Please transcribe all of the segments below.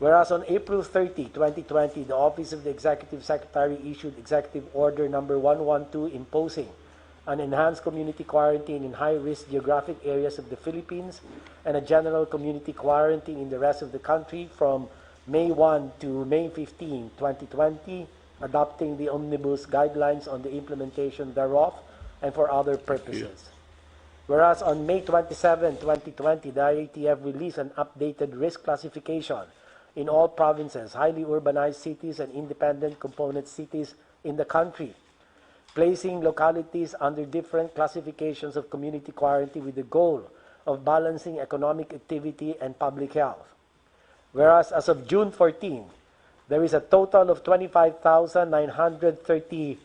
Whereas on April 30, 2020, the Office of the Executive Secretary issued Executive Order number 112 imposing an enhanced community quarantine in high-risk geographic areas of the Philippines and a general community quarantine in the rest of the country from May 1 to May 15, 2020, adopting the omnibus guidelines on the implementation thereof and for other purposes. Whereas on May 27, 2020, the IATF released an updated risk classification in all provinces, highly urbanized cities, and independent component cities in the country, placing localities under different classifications of community quarantine with the goal of balancing economic activity and public health. Whereas as of June 14, there is a total of 25,930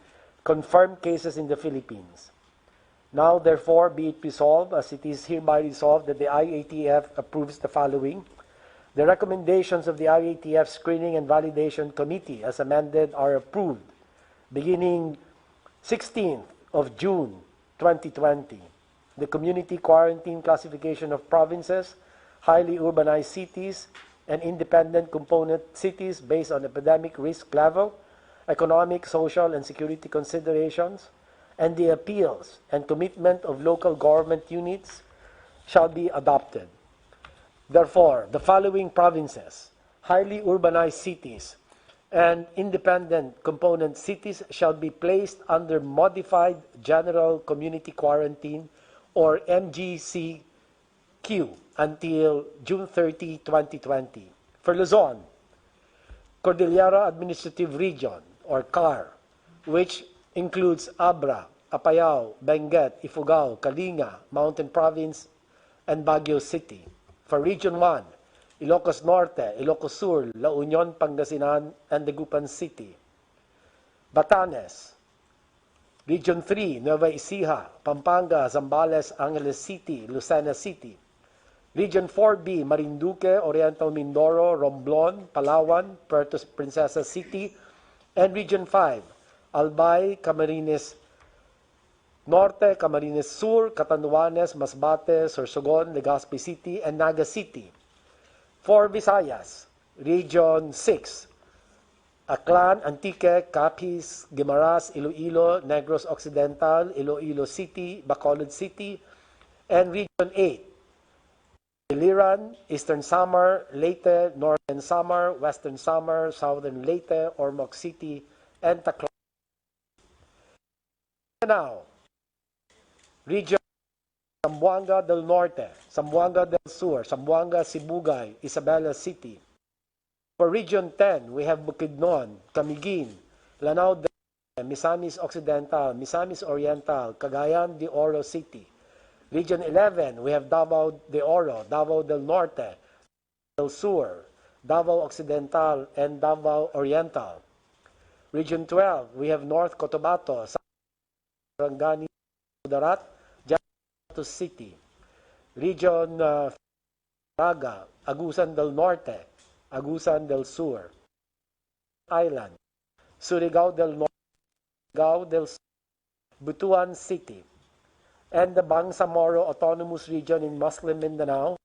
confirmed cases in the Philippines. Now, therefore, be it resolved, as it is hereby resolved, that the IATF approves the following. The recommendations of the IATF Screening and Validation Committee as amended are approved beginning 16th of June 2020. The community quarantine classification of provinces, highly urbanized cities, and independent component cities based on epidemic risk level, economic, social, and security considerations, and the appeals and commitment of local government units shall be adopted. Therefore, the following provinces, highly urbanized cities, and independent component cities shall be placed under Modified General Community Quarantine or MGCQ until June 30, 2020. For Luzon, Cordillera Administrative Region or CAR, which includes Abra, Apayao, Benguet, Ifugao, Kalinga, Mountain Province, and Baguio City. For Region 1, Ilocos Norte, Ilocos Sur, La Union, Pangasinan, and Dagupan City. Batanes, Region 3, Nueva Ecija, Pampanga, Zambales, Angeles City, Lucena City. Region 4B, Marinduque, Oriental Mindoro, Romblon, Palawan, Puerto Princesa City. And Region 5, Albay, Camarines Norte, Camarines Sur, Catanduanes, Masbate, Sorsogon, Legazpi City, and Naga City. For Visayas, Region 6, Aklan, Antique, Capiz, Guimaras, Iloilo, Negros Occidental, Iloilo City, Bacolod City, and Region 8, Iliran, Eastern Samar, Leyte, Northern Samar, Western Samar, Southern Leyte, Ormoc City, and Tacloban. Now, Region Zamboanga del Norte, Zamboanga del Sur, Zamboanga, Sibugay, Isabela City. For Region 10, we have Bukidnon, Camiguin, Lanao del Norte, Misamis Occidental, Misamis Oriental, Cagayan de Oro City. Region 11, we have Davao de Oro, Davao del Norte, del Sur, Davao Occidental, and Davao Oriental. Region 12, we have North Cotabato, Sarangani, Darat, City. Region Raga, Agusan del Norte, Agusan del Sur, Island, Surigao del Norte, Surigao del Sur, Butuan City, and the Bangsamoro Autonomous Region in Muslim Mindanao,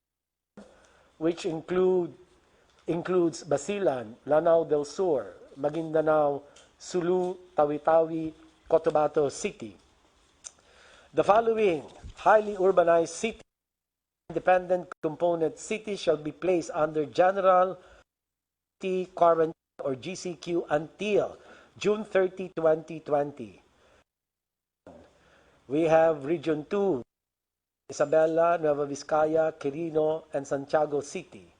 which includes Basilan, Lanao del Sur, Maguindanao, Sulu, Tawi-Tawi, Cotabato City. The following highly urbanized cities, independent component cities shall be placed under General Quarantine or GCQ until June 30, 2020. We have Region 2, Isabela, Nueva Vizcaya, Quirino, and Santiago City.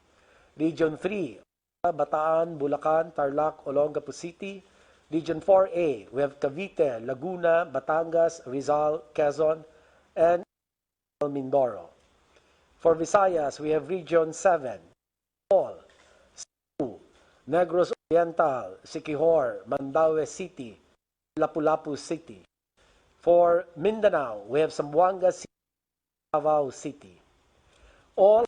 Region 3, Bataan, Bulacan, Tarlac, Olongapo City. Region 4A, we have Cavite, Laguna, Batangas, Rizal, Quezon, and Mindoro. For Visayas, we have Region 7, Paul, Cebu, Negros Oriental, Siquijor, Mandaue City, Lapu-Lapu City. For Mindanao, we have Zamboanga City, Davao City. All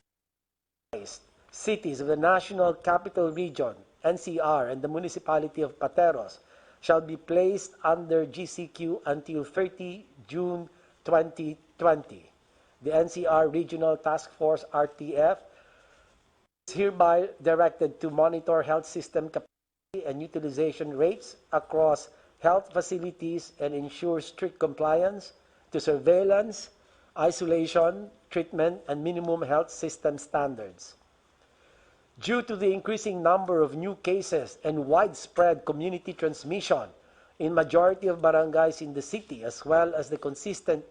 cities of the National Capital Region, NCR, and the Municipality of Pateros shall be placed under GCQ until 30 June 2020. The NCR Regional Task Force, RTF, is hereby directed to monitor health system capacity and utilization rates across health facilities and ensure strict compliance to surveillance, isolation, treatment, and minimum health system standards. Due to the increasing number of new cases and widespread community transmission in majority of barangays in the city, as well as the consistent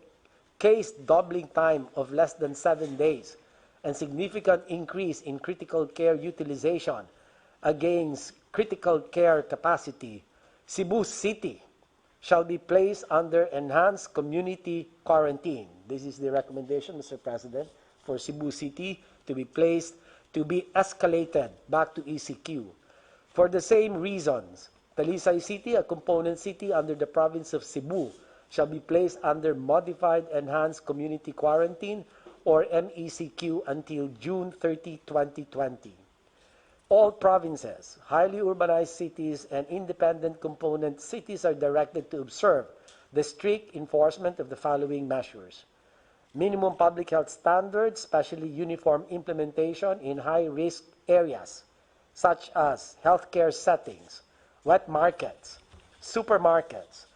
case doubling time of less than 7 days and significant increase in critical care utilization against critical care capacity, Cebu City shall be placed under enhanced community quarantine. This is the recommendation, Mr. President, for Cebu City to be escalated back to ECQ. For the same reasons, Talisay City, a component city under the province of Cebu, shall be placed under modified enhanced community quarantine or MECQ until June 30, 2020. All provinces, highly urbanized cities, and independent component cities are directed to observe the strict enforcement of the following measures. Minimum public health standards, especially uniform implementation in high-risk areas, such as healthcare settings, wet markets, supermarkets,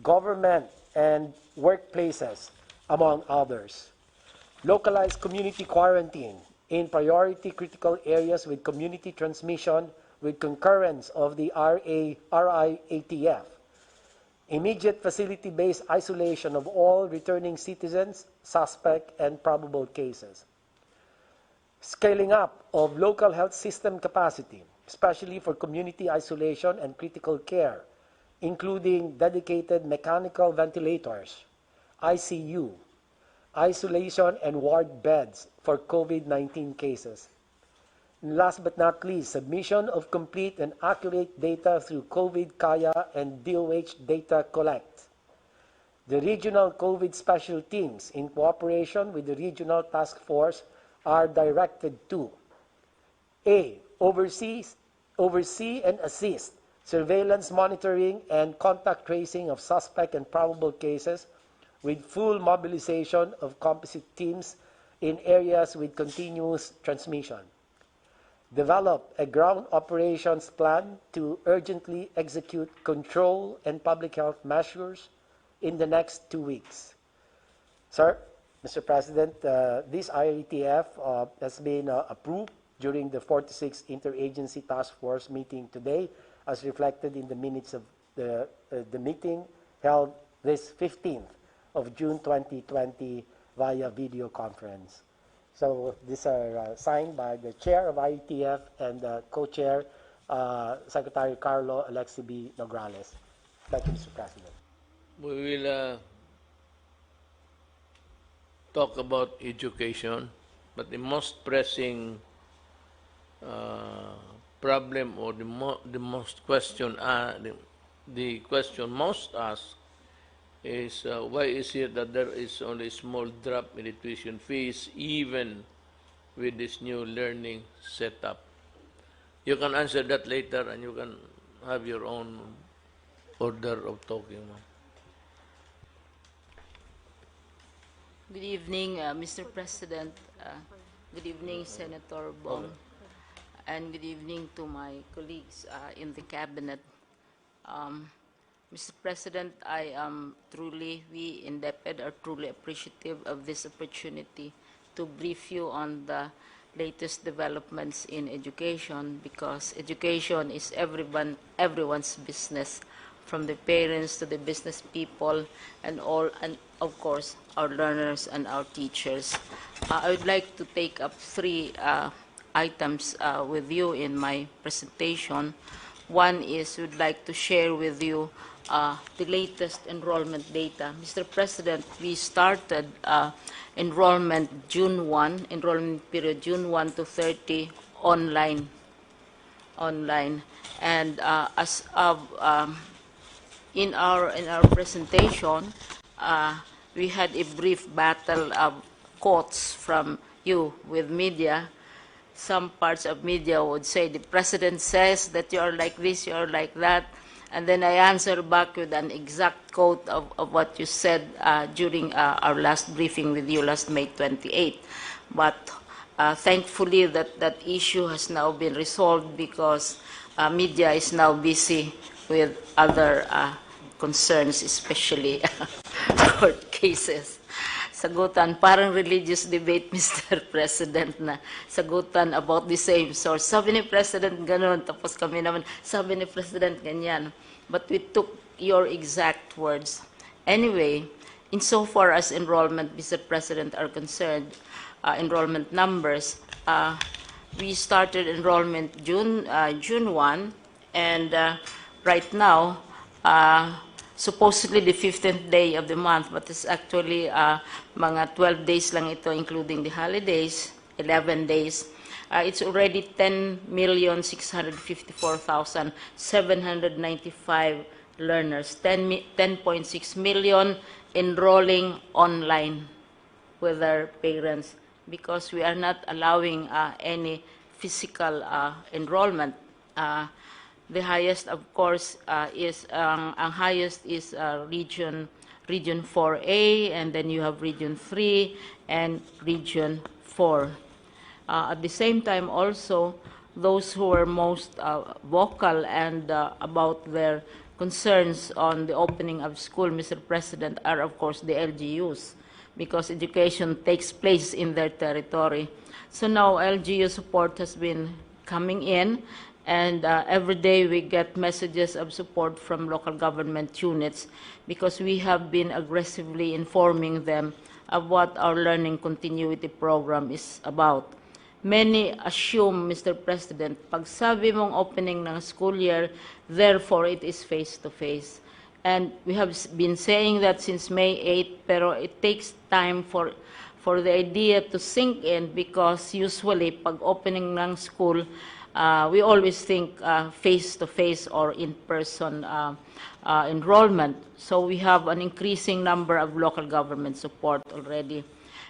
government and workplaces, among others. Localized community quarantine in priority critical areas with community transmission with concurrence of the RIATF. Immediate facility-based isolation of all returning citizens, suspect, and probable cases. Scaling up of local health system capacity, especially for community isolation and critical care, including dedicated mechanical ventilators, ICU, isolation and ward beds for COVID-19 cases. And last but not least, submission of complete and accurate data through COVID Kaya and DOH data collect. The regional COVID special teams, in cooperation with the regional task force, are directed to A. Oversee and assist surveillance monitoring and contact tracing of suspect and probable cases with full mobilization of composite teams in areas with continuous transmission. Develop a ground operations plan to urgently execute control and public health measures in the next 2 weeks. Sir, Mr. President, this IATF has been approved during the 46th Interagency Task Force meeting today, as reflected in the minutes of the meeting held this 15th of June 2020 via video conference. So these are signed by the chair of IETF and the co-chair, Secretary Carlo Alexi B. Nograles. Thank you, Mr. President. We will talk about education, but the most pressing problem or the most question, the question most asked is why is it that there is only a small drop in the tuition fees even with this new learning setup? You can answer that later and you can have your own order of talking. Good evening, Mr. President. Good evening, Senator Bong. And good evening to my colleagues in the cabinet. Mr. President, we in DepEd are truly appreciative of this opportunity to brief you on the latest developments in education, because education is everyone's business, from the parents to the business people and of course our learners and our teachers. I would like to take up three items with you in my presentation. One is we'd like to share with you the latest enrollment data. Mr. President, we started enrollment period June 1 to 30 online. And as of in our presentation, we had a brief battle of quotes from you with media. Some parts of media would say the president says that you are like this, you are like that, and then I answer back with an exact quote of what you said during our last briefing with you last May 28. But thankfully that issue has now been resolved because media is now busy with other concerns, especially court cases. Sagutan, parang religious debate, Mr. President, na sagutan about the same source. Sabi ni President ganun, tapos kami naman, sabi ni President ganyan. But we took your exact words. Anyway, insofar as enrollment, Mr. President, are concerned, enrollment numbers, we started enrollment June 1, and right now, supposedly the 15th day of the month, but it's actually mga 12 days lang ito, including the holidays, 11 days. It's already 10,654,795 learners, 10.6 million enrolling online with their parents, because we are not allowing any physical enrollment. The highest, of course, is ang highest is region 4A, and then you have region 3 and region 4. At the same time, also, those who are most vocal and about their concerns on the opening of school, Mr. President, are of course the LGUs, because education takes place in their territory. So now LGU support has been coming in, and every day we get messages of support from local government units, because we have been aggressively informing them of what our learning continuity program is about. Many assume, Mr. President, pag sabi mong opening ng school year, therefore it is face-to-face. And we have been saying that since May 8, pero it takes time for the idea to sink in, because usually pag opening ng school, we always think face-to-face or in-person enrollment. So we have an increasing number of local government support already.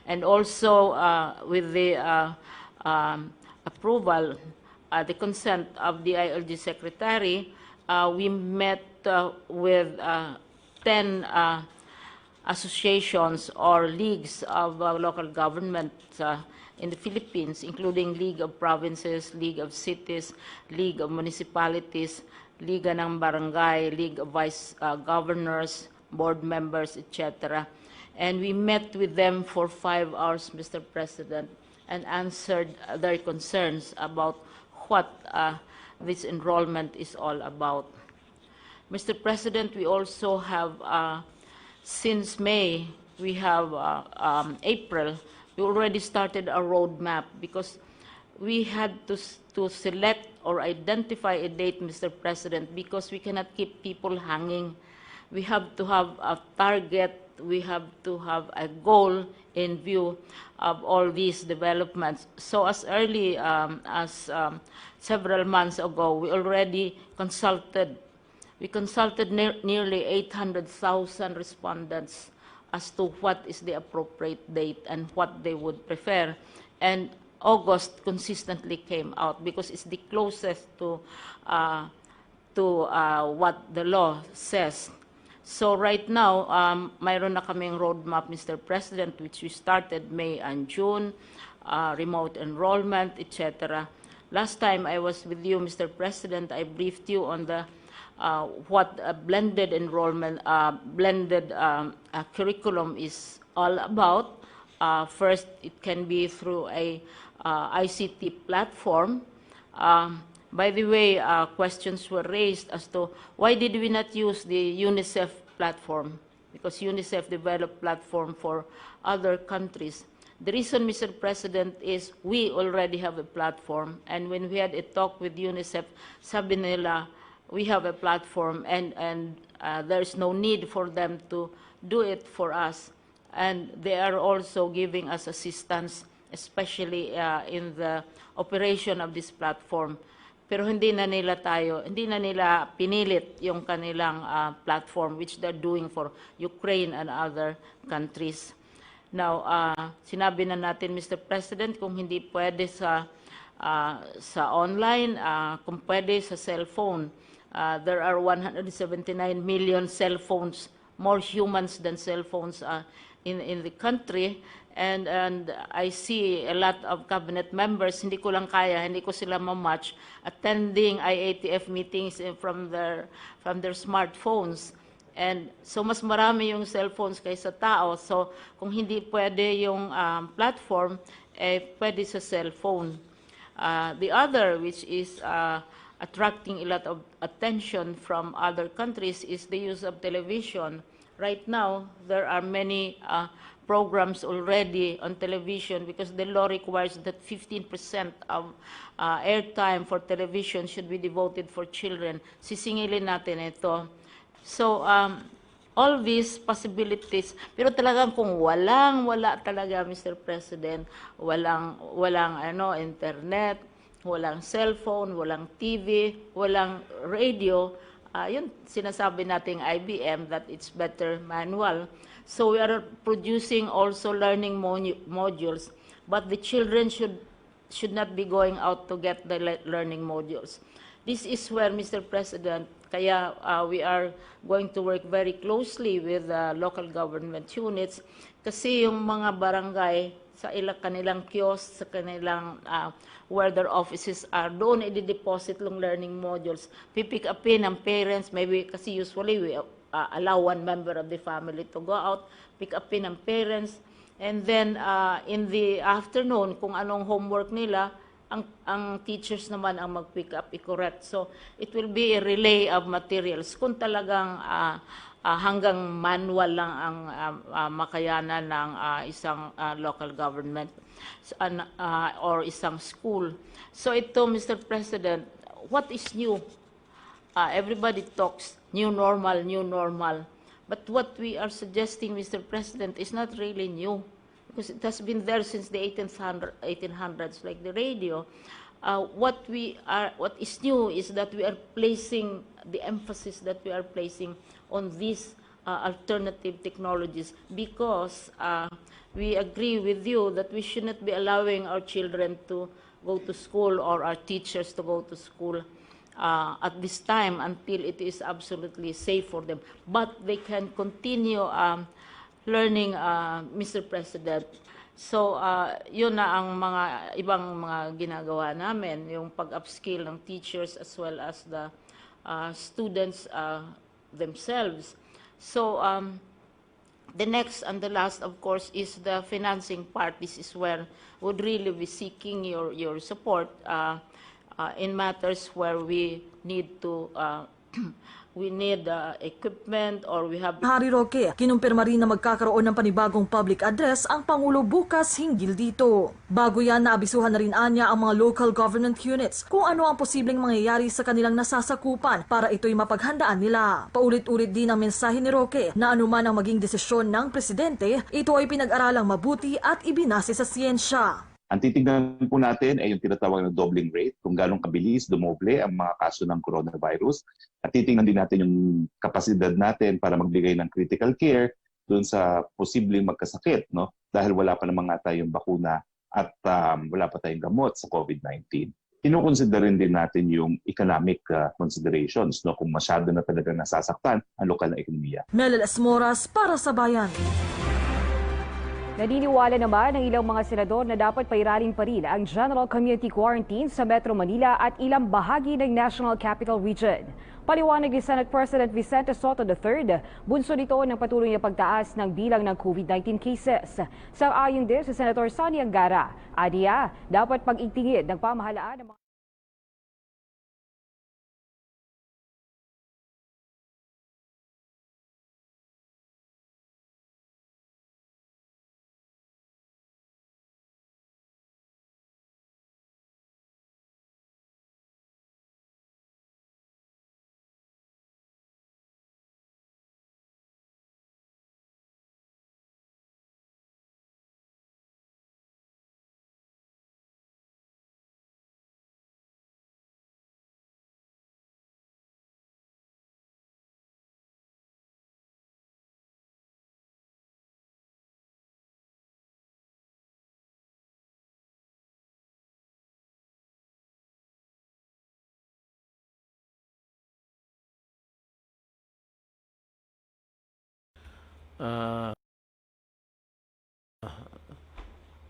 And also with the approval, the consent of the ILG Secretary, we met with 10 associations or leagues of local government in the Philippines, including League of Provinces, League of Cities, League of Municipalities, Liga ng Barangay, League of Vice Governors, board members, etc. And we met with them for 5 hours, Mr. President, and answered their concerns about what this enrollment is all about. Mr. President, we also have, since May, we have April, we already started a roadmap, because we had to select or identify a date, Mr. President, because we cannot keep people hanging. We have to have a target, we have to have a goal in view of all these developments. So as early as several months ago, we already consulted. We consulted nearly 800,000 respondents as to what is the appropriate date and what they would prefer. And August consistently came out, because it's the closest to what the law says. So right now, mayroon na kaming roadmap, Mr. President, which we started May and June, remote enrollment, etc. Last time I was with you, Mr. President, I briefed you on the what a blended enrollment, blended curriculum is all about. First, it can be through a ICT platform. By the way, questions were raised as to why did we not use the UNICEF platform, because UNICEF developed platform for other countries. The reason, Mr. President, is we already have a platform, and when we had a talk with UNICEF, sabi nila, we have a platform, and there's no need for them to do it for us. And they are also giving us assistance, especially in the operation of this platform. Pero hindi na nila pinilit yung kanilang platform, which they're doing for Ukraine and other countries. Now, sinabi na natin, Mr. President, kung hindi pwede sa online, kung pwede sa cellphone. There are 179 million cell phones, more humans than cell phones in the country, and I see a lot of cabinet members, hindi ko lang kaya, hindi ko sila ma-match, attending IATF meetings from their smartphones. And so mas marami yung cellphones kaysa tao. So kung hindi pwede yung platform, pwede sa cellphone. The other, which is attracting a lot of attention from other countries, is the use of television. Right now, there are many programs already on television because the law requires that 15% of airtime for television should be devoted for children. Sisingilin natin ito. So, all these possibilities, pero talagang kung wala talaga, Mr. President, walang internet, walang cellphone, walang TV, walang radio, yun sinasabi nating IBM that it's better manual. So we are producing also learning modules, but the children should not be going out to get the learning modules. This is where, Mr. President, kaya we are going to work very closely with local government units kasi yung mga barangay sa kanilang kiosk, sa kanilang where their offices are, doon i-deposit yung learning modules. Pipick upin ng parents, maybe kasi usually we allow one member of the family to go out, pick upin ng parents, and then in the afternoon, kung anong homework nila, ang teachers naman ang mag-pick up, i-correct. So, it will be a relay of materials. Kung talagang hanggang manual lang ang makayanan ng isang local government or isang school. So, ito, Mr. President, what is new? Everybody talks new normal, new normal. But what we are suggesting, Mr. President, is not really new. Because it has been there since the 1800s, like the radio. What is new is that we are placing the emphasis that we are placing on these alternative technologies because we agree with you that we should not be allowing our children to go to school or our teachers to go to school at this time until it is absolutely safe for them. But they can continue learning, Mr. President. So, yun na ang mga ibang mga ginagawa namin, yung pag-upskill ng teachers as well as the students themselves. So, the next and the last, of course, is the financing part. This is where would really be seeking your support in matters where we need to we need equipment or we have... Hari Roque, kinumpirma rin na magkakaroon ng panibagong public address ang Pangulo bukas hinggil dito. Bago yan, naabisuhan na rin anya ang mga local government units kung ano ang posibleng mangyayari sa kanilang nasasakupan para ito'y mapaghandaan nila. Paulit-ulit din ang mensahe ni Roque na anuman ang maging desisyon ng presidente, ito ay pinag-aralang mabuti at ibinase sa siyensya. Ang titignan po natin ay yung tinatawag na doubling rate, kung gano'ng kabilis dumoble ang mga kaso ng coronavirus. At titignan din natin yung kapasidad natin para magbigay ng critical care doon sa posibleng magkasakit, no? Dahil wala pa naman nga tayong bakuna at wala pa tayong gamot sa COVID-19. Kinukonsiderin din natin yung economic considerations, no? Kung masyado na talaga nasasaktan ang lokal na ekonomiya. Meleles Moras para sa Bayan. Naniniwala naman ng ilang mga senador na dapat pairalin pa rin ang general community quarantine sa Metro Manila at ilang bahagi ng National Capital Region. Paliwanag ni Senate President Vicente Soto III, bunso nito ng patuloy na pagtaas ng bilang ng COVID-19 cases. Sang-ayon din si Senator Sonny Angara, aniya, dapat pag-igtingin ng pamahalaan ng mga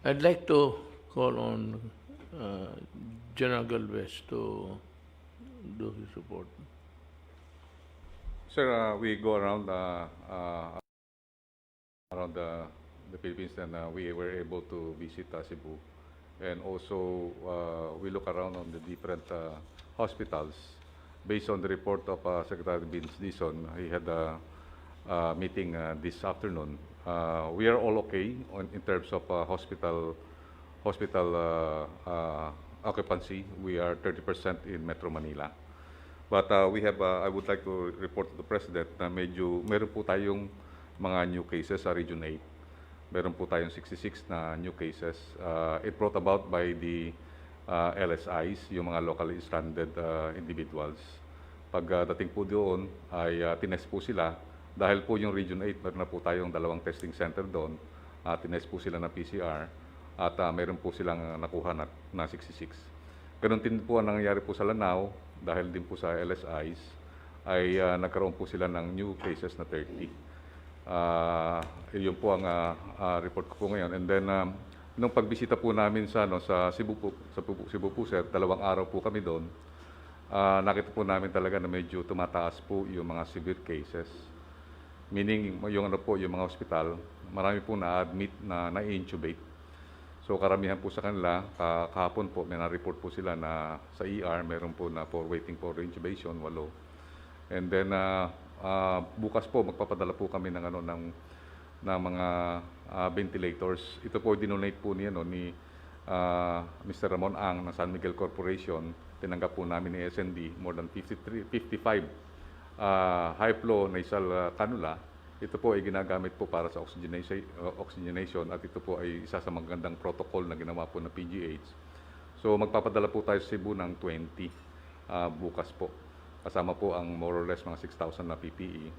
I'd like to call on General Galvez to do his report. Sir, we go around the Philippines, and we were able to visit Cebu, and also we look around on the different hospitals. Based on the report of Secretary Vince Dizon, he had a meeting this afternoon. We are all okay in terms of hospital occupancy. We are 30% in Metro Manila. But we have, I would like to report to the President na meron po tayong mga new cases sa Region 8. Meron po tayong 66 na new cases. It brought about by the LSIs, yung mga locally stranded individuals. Pagdating po doon ay tinest po sila. Dahil po yung Region 8, meron na po tayong 2 testing center doon. Tinest po sila ng PCR at meron po silang nakuha na 66. Ganun din po ang nangyayari po sa Lanao, dahil din po sa LSIs, ay nagkaroon po sila ng new cases na 30. Yun po ang report ko po ngayon. And then, nung pagbisita po namin sa Cebu po, sir, 2 araw po kami doon, nakita po namin talaga na medyo tumataas po yung mga severe cases. Meaning, yung mga hospital, marami po na-admit na na-intubate. So karamihan po sa kanila, kahapon po, may na-report po sila na sa ER, meron po na waiting for intubation, 8. And then bukas po, magpapadala po kami ng mga ventilators. Ito po, dinonate po ni Mr. Ramon Ang ng San Miguel Corporation. Tinanggap po namin ni SND, more than 55 high flow nasal cannula. Ito po ay ginagamit po para sa oxygenation at ito po ay isa sa magandang protocol na ginawa po ng PGH. So magpapadala po tayo sa Cebu ng 20 bukas po. Kasama po ang more or less mga 6,000 na PPE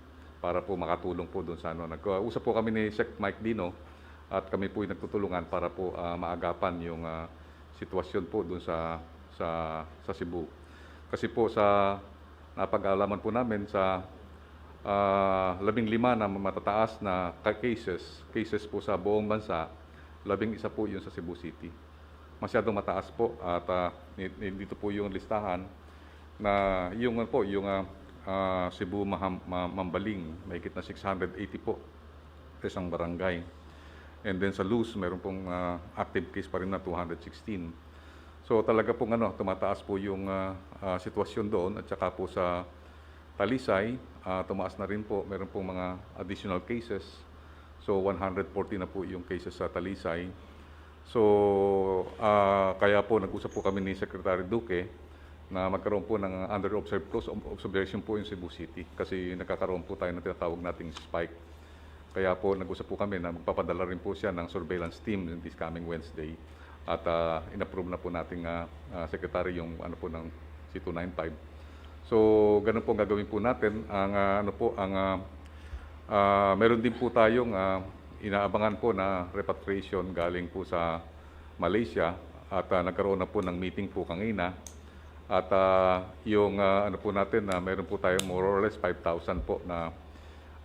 para po makatulong po doon sa Nag-usap po kami ni Sec Mike Dino at kami po ay nagtutulungan para po maagapan yung sitwasyon po doon sa Cebu. Kasi po sa napag-alaman po namin sa 15 na matataas na cases po sa buong bansa, 11 po yun sa Cebu City. Masyadong mataas po at dito po yung listahan na yung Cebu Mambaling, mahigit na 680 po sa isang barangay. And then sa Luz, meron pong active case pa rin na 216. So talaga pong tumataas po yung sitwasyon doon at saka po sa Talisay, tumaas na rin po, meron pong mga additional cases. So 140 na po yung cases sa Talisay. So kaya po nag-usap po kami ni Secretary Duque na magkaroon po ng under observation po yung Cebu City kasi nagkakaroon po tayo ng tinatawag nating spike. Kaya po nag-usap po kami na magpapadala rin po siya ng surveillance team this coming Wednesday. At inapprove na po nating secretary yung ng C295. So ganun po gagawin po natin. Meron din po tayong inaabangan po na repatriation galing po sa Malaysia at nagkaroon na po ng meeting po kanina. At yung po natin na meron po tayong more or less 5,000 po na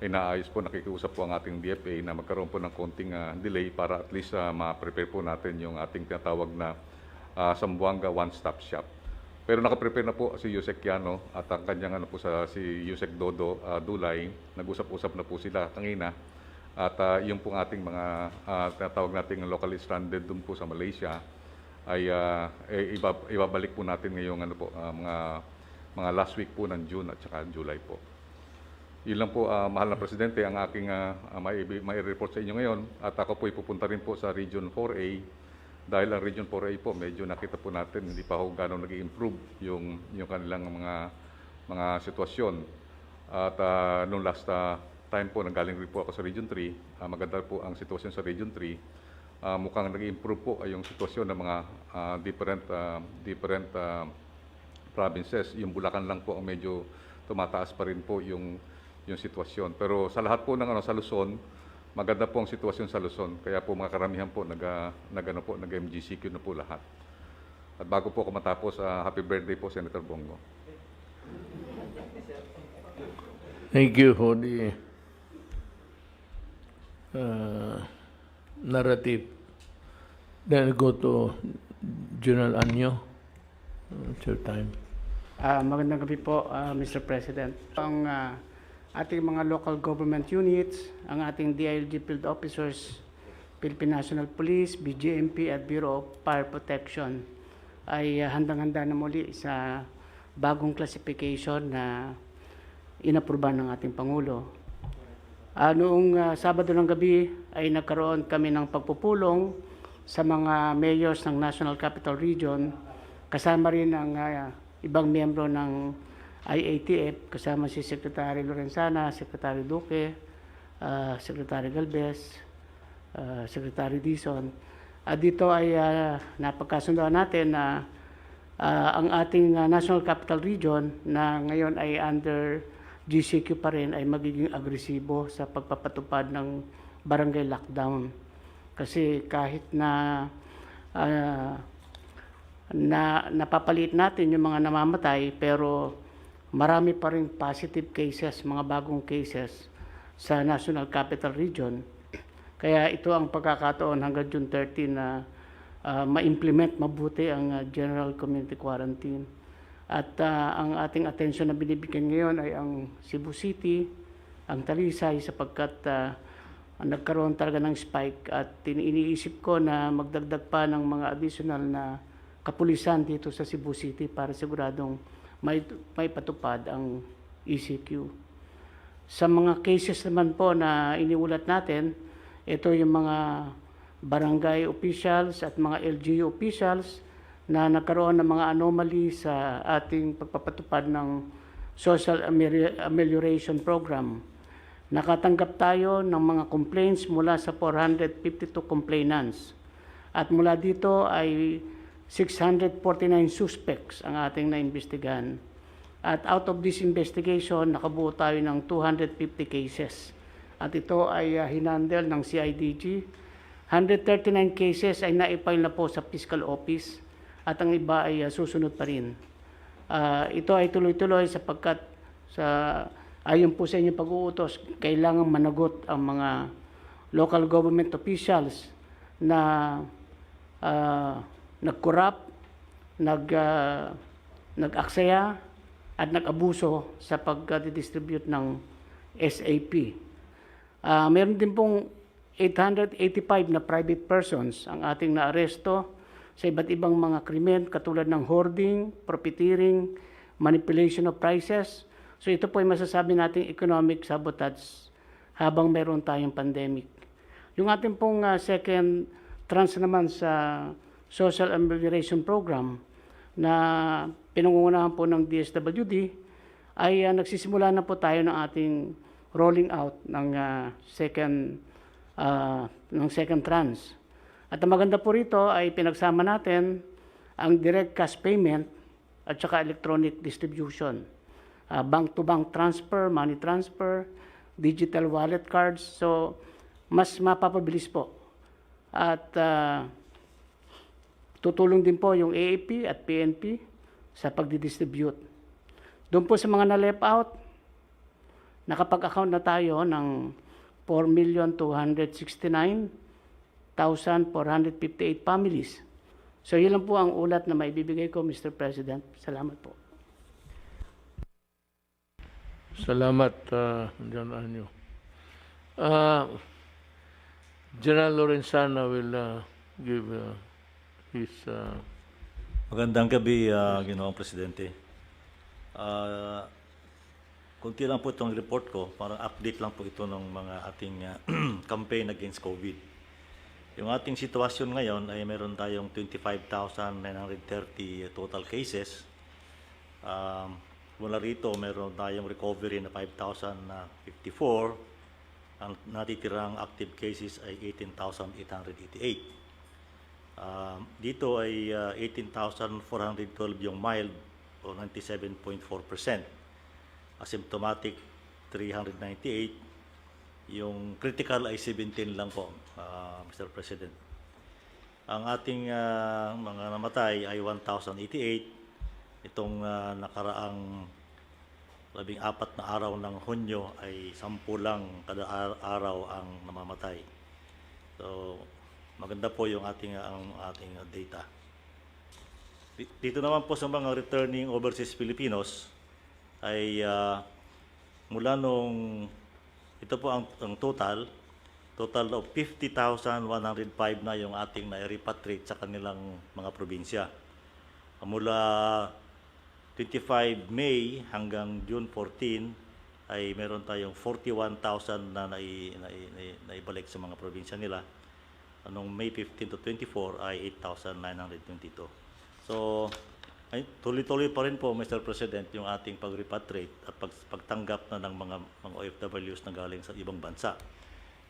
inaayos po, nakikiusap po ang ating DFA na magkaroon po ng konting delay para at least ma-prepare po natin yung ating tinatawag na Zamboanga one-stop shop. Pero nakaprepare na po si Yusek Yano at ang kanyang si Yusek Dodo Dulay. Nag-usap-usap na po sila kanina. At yung pong ating mga tinatawag nating locally stranded dun po sa Malaysia ay ibabalik po natin ngayong mga last week po ng June at saka July po. Yun lang po, mahal na Presidente, ang aking may report sa inyo ngayon. At ako po ipupunta rin po sa Region 4A. Dahil ang Region 4A po, medyo nakita po natin, hindi pa ho gano'ng nag-i-improve yung kanilang mga sitwasyon. At nung last time po, nanggaling rin po ako sa Region 3, maganda po ang sitwasyon sa Region 3. Mukhang nag-i-improve po ay yung sitwasyon ng mga different provinces. Yung Bulacan lang po ang medyo tumataas pa rin po yung sitwasyon. Pero sa lahat po ng sa Luzon, maganda po ang sitwasyon sa Luzon. Kaya po mga karamihan po nag-MGCQ na po lahat. At bago po ako matapos, happy birthday po Senator Bongo. Thank you for the narrative. Then go to General Anyo. It's your time. Magandang gabi po, Mr. President. Ang ating mga local government units, ang ating DILG field officers, Philippine National Police, BGMP at Bureau of Fire Protection ay handang-handa na muli sa bagong classification na inapruban ng ating Pangulo. Noong Sabado ng gabi ay nagkaroon kami ng pagpupulong sa mga mayors ng National Capital Region, kasama rin ang ibang miyembro ng IATF, kasama si Secretary Lorenzana, Secretary Duque, Secretary Galvez, Secretary Dizon. Dito ay napagkasundoan natin na ang ating National Capital Region na ngayon ay under GCQ pa rin ay magiging agresibo sa pagpapatupad ng barangay lockdown. Kasi kahit na napapalit natin yung mga namamatay, pero marami pa rin positive cases, mga bagong cases sa National Capital Region. Kaya ito ang pagkakataon hanggang June 30 na ma-implement mabuti ang General Community Quarantine. At ang ating atensyon na binibigyan ngayon ay ang Cebu City, ang Talisay, sapagkat nagkaroon talaga ng spike at iniisip ko na magdagdag pa ng mga additional na kapulisan dito sa Cebu City para siguradong may patupad ang ECQ. Sa mga cases naman po na iniulat natin, ito yung mga barangay officials at mga LGU officials na nagkaroon ng mga anomaly sa ating pagpapatupad ng Social Amelioration Program. Nakatanggap tayo ng mga complaints mula sa 452 complainants. At mula dito ay 649 suspects ang ating naimbestigahan. At out of this investigation, nakabuo tayo ng 250 cases. At ito ay hinandle ng CIDG. 139 cases ay naipile na po sa Fiscal Office at ang iba ay susunod pa rin. Ito ay tuloy-tuloy sapagkat ayon po sa inyong pag-uutos, kailangang managot ang mga local government officials na nag-corrupt, nag-aksaya at nag-abuso sa pag-distribute ng SAP. Meron din pong 885 na private persons ang ating naaresto sa iba't ibang mga krimen katulad ng hoarding, profiteering, manipulation of prices. So ito po ay masasabi nating economic sabotage habang meron tayong pandemic. Yung ating pong second tranche naman sa Social Amelioration Program na pinangungunahan po ng DSWD ay nagsisimula na po tayo ng ating rolling out ng second tranche. At ang maganda po rito ay pinagsama natin ang direct cash payment at saka electronic distribution. Bank-to-bank transfer, money transfer, digital wallet cards. So, mas mapapabilis po. At tutulong din po yung AAP at PNP sa pagdidistribute. Doon po sa mga na-left out, nakapag-account na tayo ng 4,269,458 families. So, yun lang po ang ulat na maibibigay ko, Mr. President. Salamat po. Salamat, John Anyo. General Lorenzana will give his... Magandang gabi, Ginoong Presidente. Kunti lang po itong report ko, parang update lang po ito ng mga ating campaign against COVID. Yung ating sitwasyon ngayon ay meron tayong 25,930 total cases. Mula rito, meron tayong recovery na 5,054. Ang natitirang active cases ay 18,888. Dito ay 18,412 yung mild o 97.4%. Asymptomatic 398, yung critical ay 17 lang po, Mr. President. Ang ating mga namatay ay 1,088. Itong nakaraang 14 na araw ng Hunyo ay 10 lang kada araw ang namamatay. So, maganda po yung ating data. Dito naman po sa mga returning overseas Filipinos ay mula nung ito po ang total of 50,105 na yung ating na-repatriate sa kanilang mga probinsya. Mula 25 May hanggang June 14 ay meron tayong 41,000 na naibalik sa mga probinsya nila. Anong May 15 to 24 ay 8,922. So, ay tuloy-tuloy pa rin po, Mr. President, yung ating pag-repatriate at pagtanggap na ng mga OFWs na galing sa ibang bansa.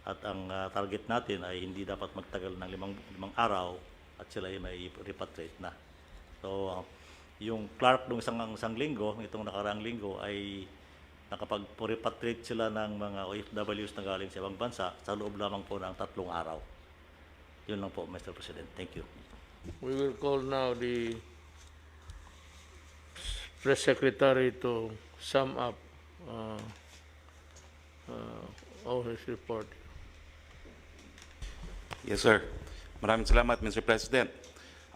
At ang target natin ay hindi dapat magtagal ng limang araw at sila ay may repatriate na. So, yung Clark nung isang linggo, itong nakaraang linggo, ay nakapag-repatriate sila ng mga OFWs na galing sa ibang bansa sa loob lamang po ng 3 araw. Yun lang po, Mr. President. Thank you. We will call now the Press Secretary to sum up all his report. Yes, sir. Maraming salamat, Mr. President.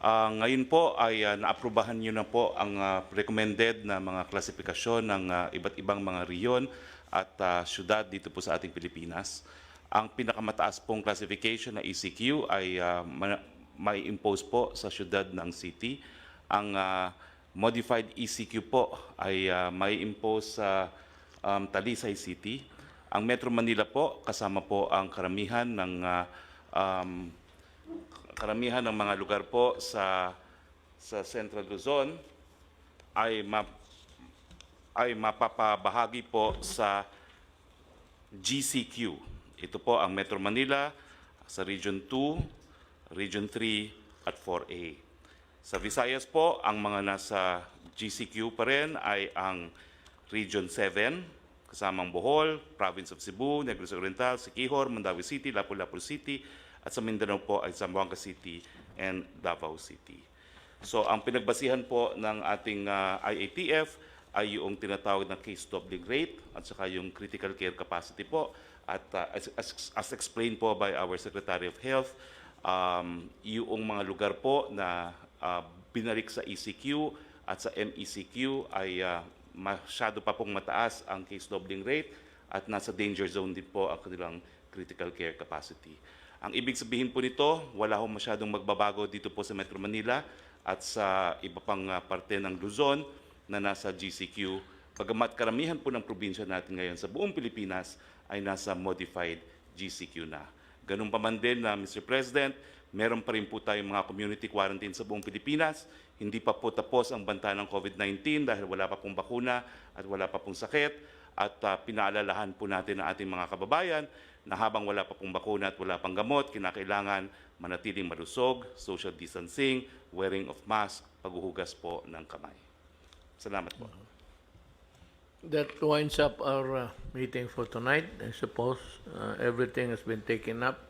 Ngayon po ay naaprubahan niyo na po ang recommended na mga klasifikasyon ng iba't ibang mga riyon at syudad dito po sa ating Pilipinas. Ang pinakamataas pong classification na ECQ ay may impose po sa syudad ng city. Ang modified ECQ po ay may impose sa Talisay City. Ang Metro Manila po, kasama po ang karamihan ng mga lugar po sa Central Luzon ay mapapabahagi po sa GCQ. Ito po ang Metro Manila sa Region 2, Region 3 at 4A. Sa Visayas po, ang mga nasa GCQ pa rin ay ang Region 7, kasamang Bohol, Province of Cebu, Negros Oriental, Siquijor, Mandawi City, Lapu-Lapu City, at sa Mindanao po ay Zamboanga City and Davao City. So ang pinagbasihan po ng ating IATF ay yung tinatawag na case doubling rate at saka yung critical care capacity po. At as explained po by our Secretary of Health, yung mga lugar po na binalik sa ECQ at sa MECQ ay masyado pa pong mataas ang case doubling rate at nasa danger zone din po ang kanilang critical care capacity. Ang ibig sabihin po nito, wala ho masyadong magbabago dito po sa Metro Manila at sa iba pang parte ng Luzon na nasa GCQ. Bagamat karamihan po ng probinsya natin ngayon sa buong Pilipinas ay nasa modified GCQ na. Ganun pa man din na, Mr. President, meron pa rin po tayong mga community quarantine sa buong Pilipinas. Hindi pa po tapos ang banta ng COVID-19 dahil wala pa pong bakuna at wala pa pong sakit. At pinaalalahan po natin ang ating mga kababayan na habang wala pa pong bakuna at wala pang gamot, kinakailangan manatiling malusog, social distancing, wearing of mask, paghuhugas po ng kamay. Salamat po. That winds up our meeting for tonight. I suppose everything has been taken up.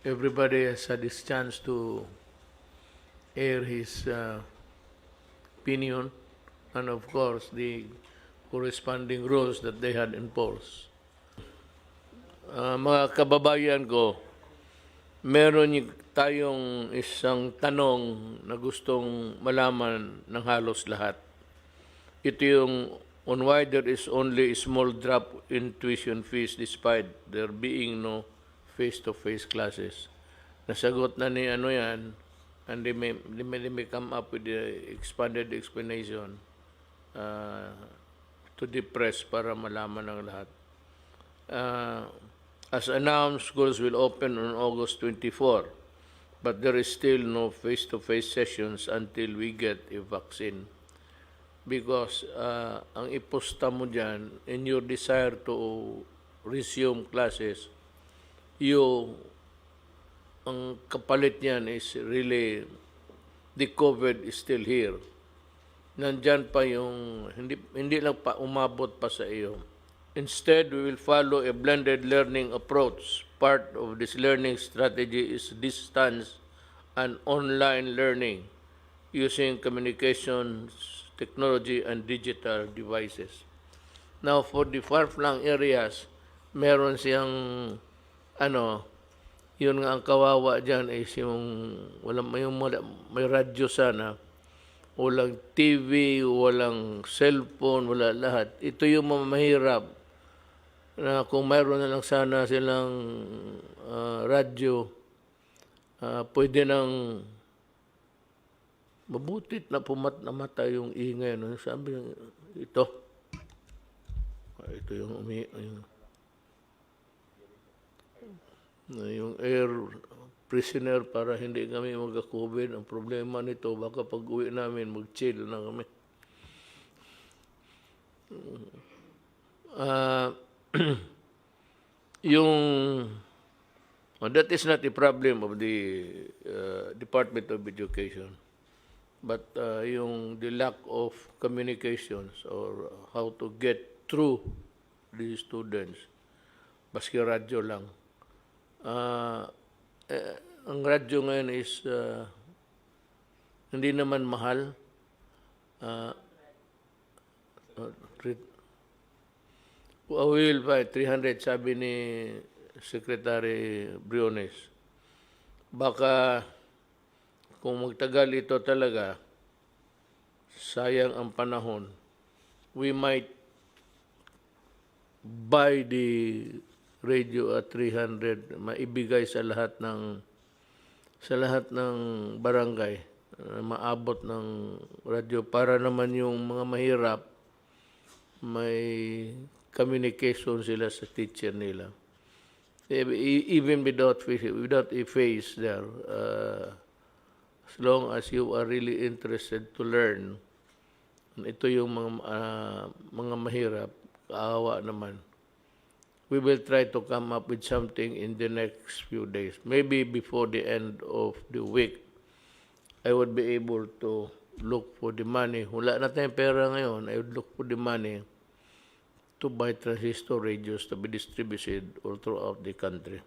Everybody has had his chance to air his opinion and of course the corresponding rules that they had imposed. Mga kababayan ko, meron tayong isang tanong na gustong malaman ng halos lahat. Ito yung on why there is only a small drop in tuition fees despite there being no face-to-face classes. Nasagot na ni yan, and they may come up with the expanded explanation to the press para malaman ng lahat. As announced, schools will open on August 24, but there is still no face-to-face sessions until we get a vaccine. Because ang iposta mo dyan, in your desire to resume classes, ang kapalit niyan is really, the COVID is still here. Nandyan pa yung, hindi lang pa umabot pa sa iyo. Instead, we will follow a blended learning approach. Part of this learning strategy is distance and online learning using communications technology and digital devices. Now, for the far-flung areas, meron siyang Yun nga ang kawawa dyan is yung, may radyo sana, walang TV, walang cellphone, wala lahat. Ito yung mahirap na kung mayroon na lang sana silang radyo, pwede nang mabutit na namatay yung ingay. No? Sabi ito yung air prisoner para hindi kami magka-COVID. Ang problema nito, baka pag uwi namin, mag-chill na kami. That is not the problem of the Department of Education. But the lack of communications or how to get through these students, baski radyo lang. Ang radyo ngayon is hindi naman mahal. Will by 300 sabi ni Secretary Briones. Baka kung magtagal ito talaga, sayang ang panahon, we might buy the radio at 300, maibigay sa lahat ng barangay, maabot ng radio para naman yung mga mahirap may communication sila sa teacher nila. Even without a face there, as long as you are really interested to learn, ito yung mga mahirap, kaawa naman. We will try to come up with something in the next few days. Maybe before the end of the week, I would be able to look for the money. Wala na tayong pera ngayon. I would look for the money to buy transistor radios to be distributed all throughout the country.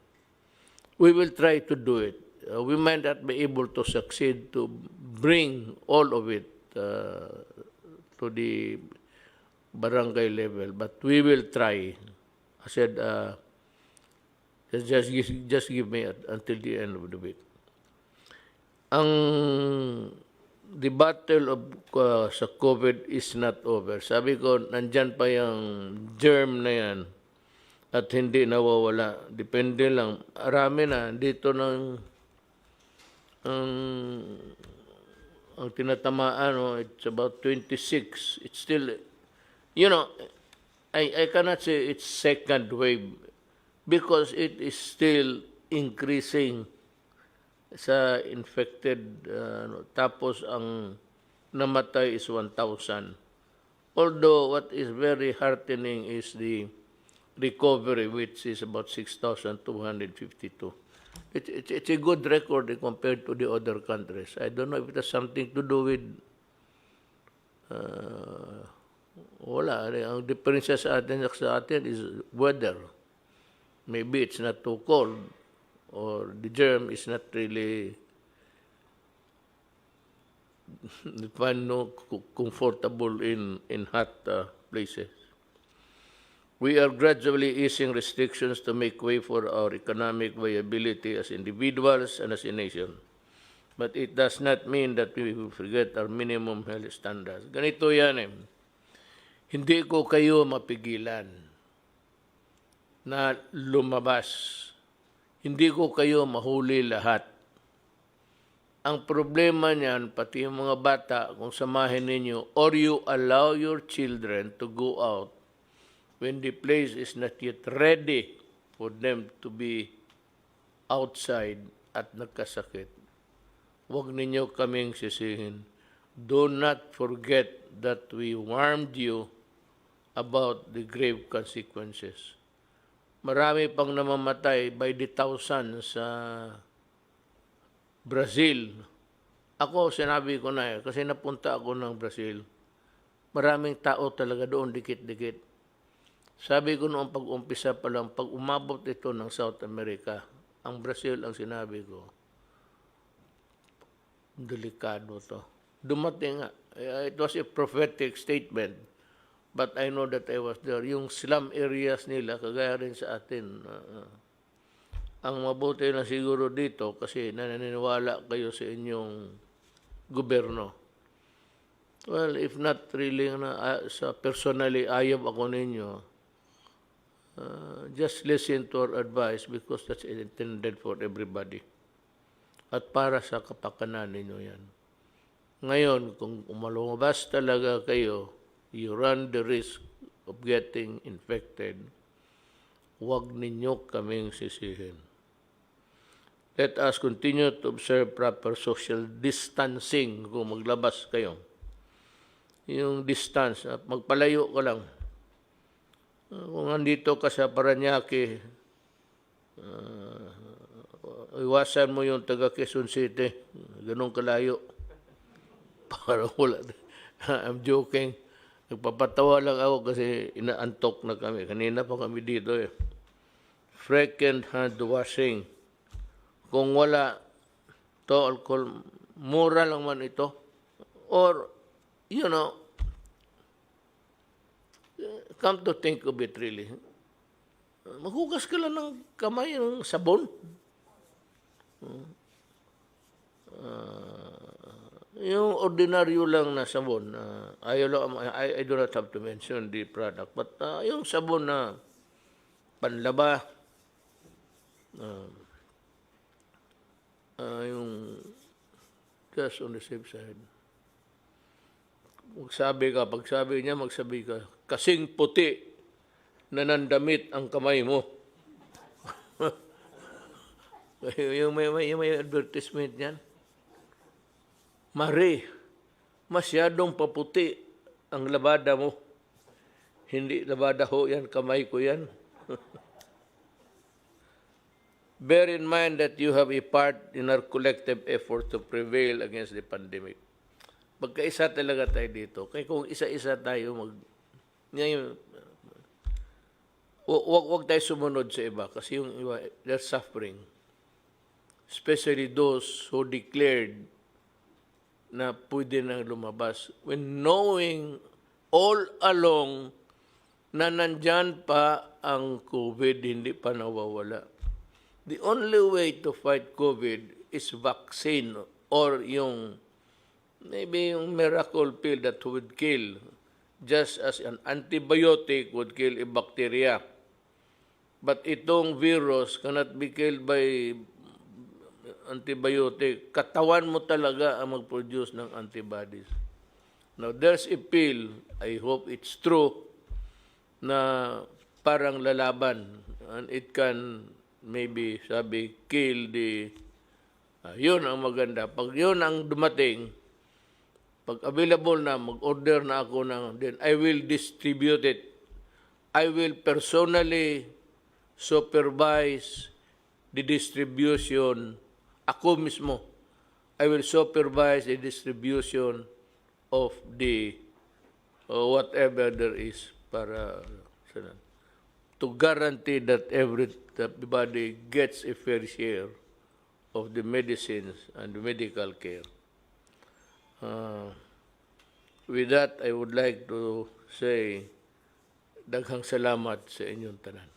We will try to do it. We might not be able to succeed to bring all of it to the barangay level, but we will try. I said, just give me until the end of the week. The battle of sa COVID is not over. Sabi ko, nandyan pa yung germ na yan at hindi nawawala. Depende lang. Arami na. Dito ang tinatamaan, it's about 26. It's still, I cannot say it's second wave because it is still increasing sa infected. Tapos ang namatay is 1,000. Although what is very heartening is the recovery, which is about 6,252. It's a good record compared to the other countries. I don't know if it has something to do with wala. Ang diferensya sa atin is weather. Maybe it's not too cold or the germ is not really comfortable in hot places. We are gradually easing restrictions to make way for our economic viability as individuals and as a nation. But it does not mean that we will forget our minimum health standards. Ganito yan Hindi ko kayo mapigilan na lumabas. Hindi ko kayo mahuli lahat. Ang problema niyan, pati yung mga bata, kung samahin ninyo, or you allow your children to go out when the place is not yet ready for them to be outside at nagkasakit. Huwag ninyo kaming sisihin. Do not forget that we warned you about the grave consequences. Marami pang namamatay by the thousands sa Brazil. Ako, sinabi ko na kasi napunta ako ng Brazil. Maraming tao talaga doon, dikit-dikit. Sabi ko noong pag-umpisa pa lang, pag umabot ito ng South America, ang Brazil ang sinabi ko, delikado to. Dumating nga. It was a prophetic statement. But I know that I was there. Yung slum areas nila, kagaya rin sa atin, ang mabuti na siguro dito kasi naniniwala kayo sa inyong gobyerno. Well, if not really sa personally ayaw ako ninyo, just listen to our advice because that's intended for everybody. At para sa kapakanan ninyo yan. Ngayon, kung umalumabas talaga kayo, you run the risk of getting infected, huwag ninyo kaming sisihin. Let us continue to observe proper social distancing kung maglabas kayo. Yung distance, magpalayo ka lang. Kung nandito ka sa Paranaque, iwasan mo yung taga Quezon City, ganun kalayo. Para wala. I'm joking. Nagpapatawa lang ako kasi inaantok na kami. Kanina pa kami dito eh. Frequent hand washing. Kung wala to alcohol, mura lang man ito. Or, you know, come to think of it really, maghugas ka lang ng kamay ng sabon. Yung ordinaryo lang na sabon, I do not have to mention the product, but yung sabon na panlaba, yung just on the safe side. Pag sabi niya, magsabi ka, kasing puti na nandamit ang kamay mo. yung may advertisement niyan. Mari, masyadong paputi ang labada mo. Hindi labada ho yan, kamay ko yan. Bear in mind that you have a part in our collective effort to prevail against the pandemic. Magkaisa talaga tayo dito. Kaya kung isa-isa tayo ngayon, wag tayo sumunod sa iba kasi yung iba, they're suffering. Especially those who declared na pwede nang lumabas when knowing all along na nandyan pa ang COVID, hindi pa nawawala. The only way to fight COVID is vaccine or maybe yung miracle pill that would kill, just as an antibiotic would kill a bacteria. But itong virus cannot be killed by antibiotic. Katawan mo talaga ang mag-produce ng antibodies. Now, there's a pill, I hope it's true, na parang lalaban. And it can maybe, kill yun ang maganda. Pag yun ang dumating, pag available na, mag-order na ako then I will distribute it. I will personally supervise the distribution. Ako mismo, I will supervise the distribution of the whatever there is para to guarantee that everybody gets a fair share of the medicines and the medical care. With that, I would like to say daghang salamat sa inyong tanan.